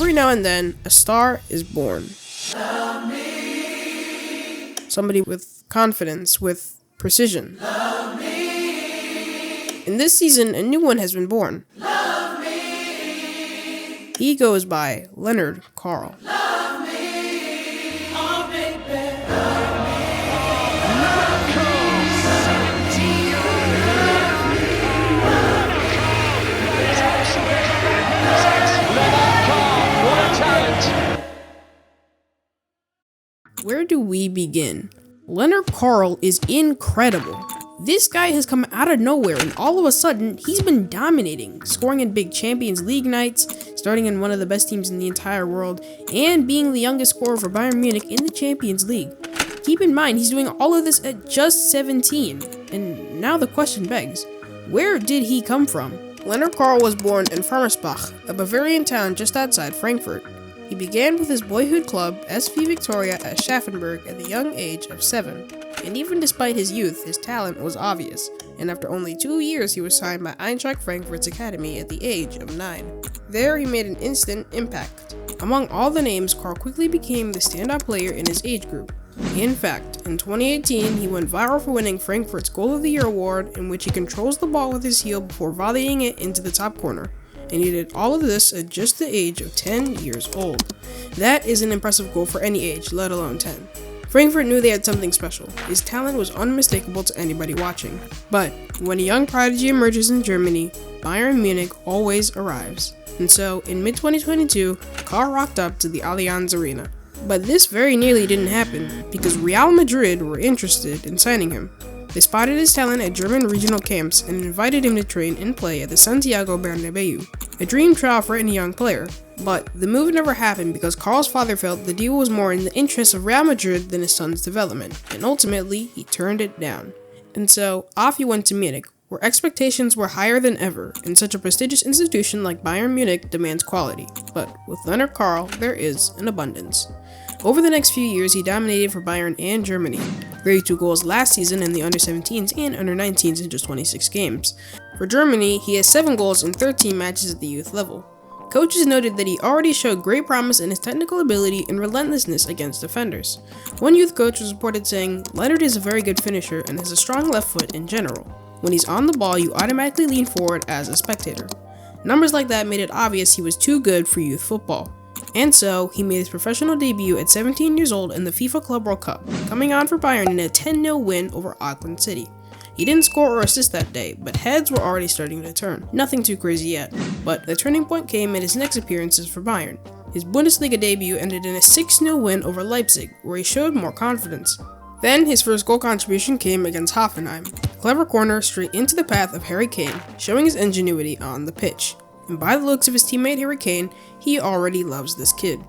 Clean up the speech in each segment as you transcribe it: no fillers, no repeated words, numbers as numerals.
Every now and then, a star is born. Somebody with confidence, with precision. In this season, a new one has been born. He goes by Lennart Karl. Where do we begin? Lennart Karl is incredible. This guy has come out of nowhere and all of a sudden, he's been dominating, scoring in big Champions League nights, starting in one of the best teams in the entire world, and being the youngest scorer for Bayern Munich in the Champions League. Keep in mind, he's doing all of this at just 17, and now the question begs, where did he come from? Lennart Karl was born in Farmersbach, a Bavarian town just outside Frankfurt. He began with his boyhood club, SV Victoria at Schaffenburg at the young age of 7. And even despite his youth, his talent was obvious, and after only 2 years he was signed by Eintracht Frankfurt's academy at the age of 9. There he made an instant impact. Among all the names, Karl quickly became the standout player in his age group. In fact, in 2018, he went viral for winning Frankfurt's Goal of the Year award, in which he controls the ball with his heel before volleying it into the top corner. And he did all of this at just the age of 10 years old. That is an impressive goal for any age, let alone 10. Frankfurt knew they had something special. His talent was unmistakable to anybody watching. But when a young prodigy emerges in Germany, Bayern Munich always arrives. And so, in mid-2022, Karl rocked up to the Allianz Arena. But this very nearly didn't happen, because Real Madrid were interested in signing him. They spotted his talent at German regional camps and invited him to train and play at the Santiago Bernabeu, a dream trial for any young player. But the move never happened because Karl's father felt the deal was more in the interests of Real Madrid than his son's development, and ultimately, he turned it down. And so, off he went to Munich, where expectations were higher than ever, and such a prestigious institution like Bayern Munich demands quality. But with Lennart Karl, there is an abundance. Over the next few years, he dominated for Bayern and Germany, 32 goals last season in the under-17s and under-19s in just 26 games. For Germany, he has 7 goals in 13 matches at the youth level. Coaches noted that he already showed great promise in his technical ability and relentlessness against defenders. One youth coach was reported saying, "Lennart is a very good finisher and has a strong left foot in general. When he's on the ball, you automatically lean forward as a spectator." Numbers like that made it obvious he was too good for youth football. And so, he made his professional debut at 17 years old in the FIFA Club World Cup, coming on for Bayern in a 10-0 win over Auckland City. He didn't score or assist that day, but heads were already starting to turn. Nothing too crazy yet, but the turning point came in his next appearances for Bayern. His Bundesliga debut ended in a 6-0 win over Leipzig, where he showed more confidence. Then, his first goal contribution came against Hoffenheim. A clever corner straight into the path of Harry Kane, showing his ingenuity on the pitch. And by the looks of his teammate Harry Kane, he already loves this kid.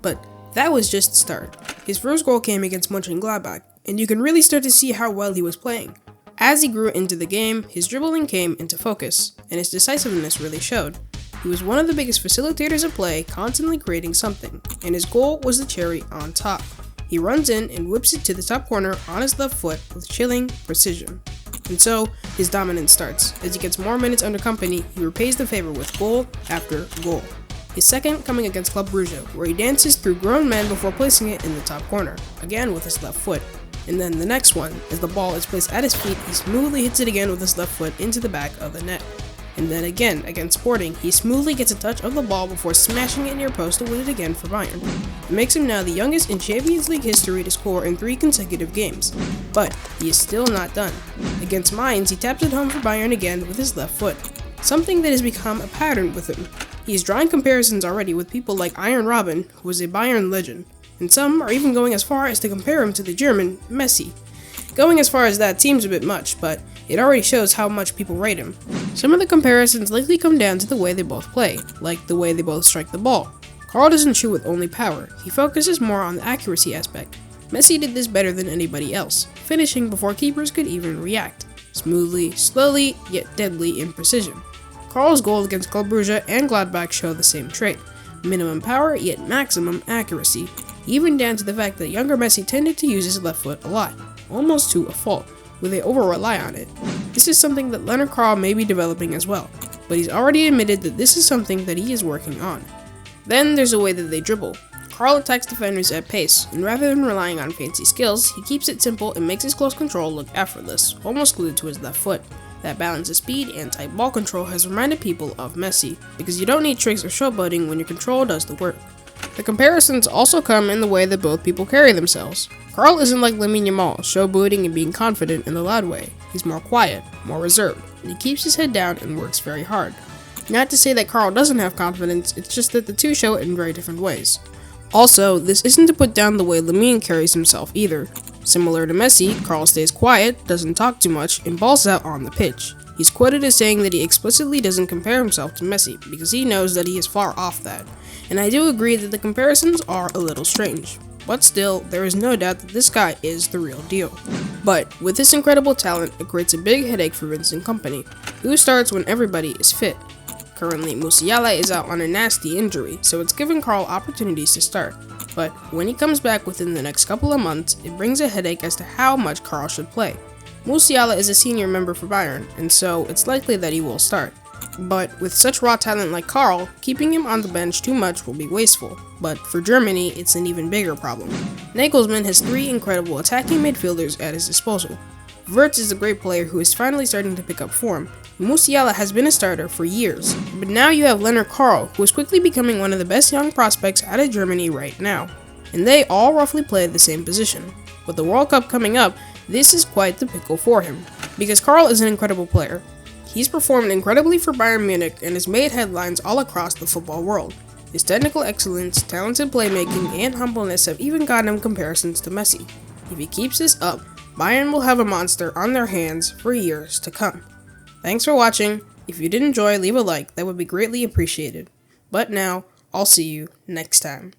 But that was just the start. His first goal came against Mönchengladbach, and you can really start to see how well he was playing. As he grew into the game, his dribbling came into focus, and his decisiveness really showed. He was one of the biggest facilitators of play, constantly creating something, and his goal was the cherry on top. He runs in and whips it to the top corner on his left foot with chilling precision. And so, his dominance starts. As he gets more minutes under company, he repays the favor with goal after goal. His second coming against Club Brugge, where he dances through grown men before placing it in the top corner, again with his left foot. And then the next one, as the ball is placed at his feet, he smoothly hits it again with his left foot into the back of the net. And then again, against Sporting, he smoothly gets a touch of the ball before smashing it near post to win it again for Bayern. It makes him now the youngest in Champions League history to score in 3 consecutive games. But he is still not done. Against Mainz, he tapped it home for Bayern again with his left foot, something that has become a pattern with him. He is drawing comparisons already with people like Iron Robben, who was a Bayern legend, and some are even going as far as to compare him to the German Messi. Going as far as that seems a bit much, but it already shows how much people rate him. Some of the comparisons likely come down to the way they both play, like the way they both strike the ball. Karl doesn't shoot with only power, he focuses more on the accuracy aspect. Messi did this better than anybody else, finishing before keepers could even react. Smoothly, slowly, yet deadly in precision. Karl's goal against Club Brugge and Gladbach show the same trait. Minimum power, yet maximum accuracy, even down to the fact that younger Messi tended to use his left foot a lot, almost to a fault, where they over-rely on it. This is something that Lennart Karl may be developing as well, but he's already admitted that this is something that he is working on. Then there's the way that they dribble. Karl attacks defenders at pace, and rather than relying on fancy skills, he keeps it simple and makes his close control look effortless, almost glued to his left foot. That balance of speed and tight ball control has reminded people of Messi, because you don't need tricks or showboating when your control does the work. The comparisons also come in the way that both people carry themselves. Karl isn't like Lamine Yamal, showboating and being confident in the loud way. He's more quiet, more reserved, and he keeps his head down and works very hard. Not to say that Karl doesn't have confidence, it's just that the two show it in very different ways. Also, this isn't to put down the way Lamine carries himself either. Similar to Messi, Karl stays quiet, doesn't talk too much, and balls out on the pitch. He's quoted as saying that he explicitly doesn't compare himself to Messi because he knows that he is far off that. And I do agree that the comparisons are a little strange. But still, there is no doubt that this guy is the real deal. But with this incredible talent, it creates a big headache for Vince and company, who starts when everybody is fit. Currently, Musiala is out on a nasty injury, so it's given Karl opportunities to start. But when he comes back within the next couple of months, it brings a headache as to how much Karl should play. Musiala is a senior member for Bayern, and so it's likely that he will start. But with such raw talent like Karl, keeping him on the bench too much will be wasteful. But for Germany, it's an even bigger problem. Nagelsmann has 3 incredible attacking midfielders at his disposal. Wirtz is a great player who is finally starting to pick up form. Musiala has been a starter for years, but now you have Lennart Karl, who is quickly becoming one of the best young prospects out of Germany right now. And they all roughly play the same position. With the World Cup coming up, this is quite the pickle for him, because Karl is an incredible player. He's performed incredibly for Bayern Munich and has made headlines all across the football world. His technical excellence, talented playmaking, and humbleness have even gotten him comparisons to Messi. If he keeps this up, Bayern will have a monster on their hands for years to come. Thanks for watching. If you did enjoy, leave a like, that would be greatly appreciated. But now, I'll see you next time.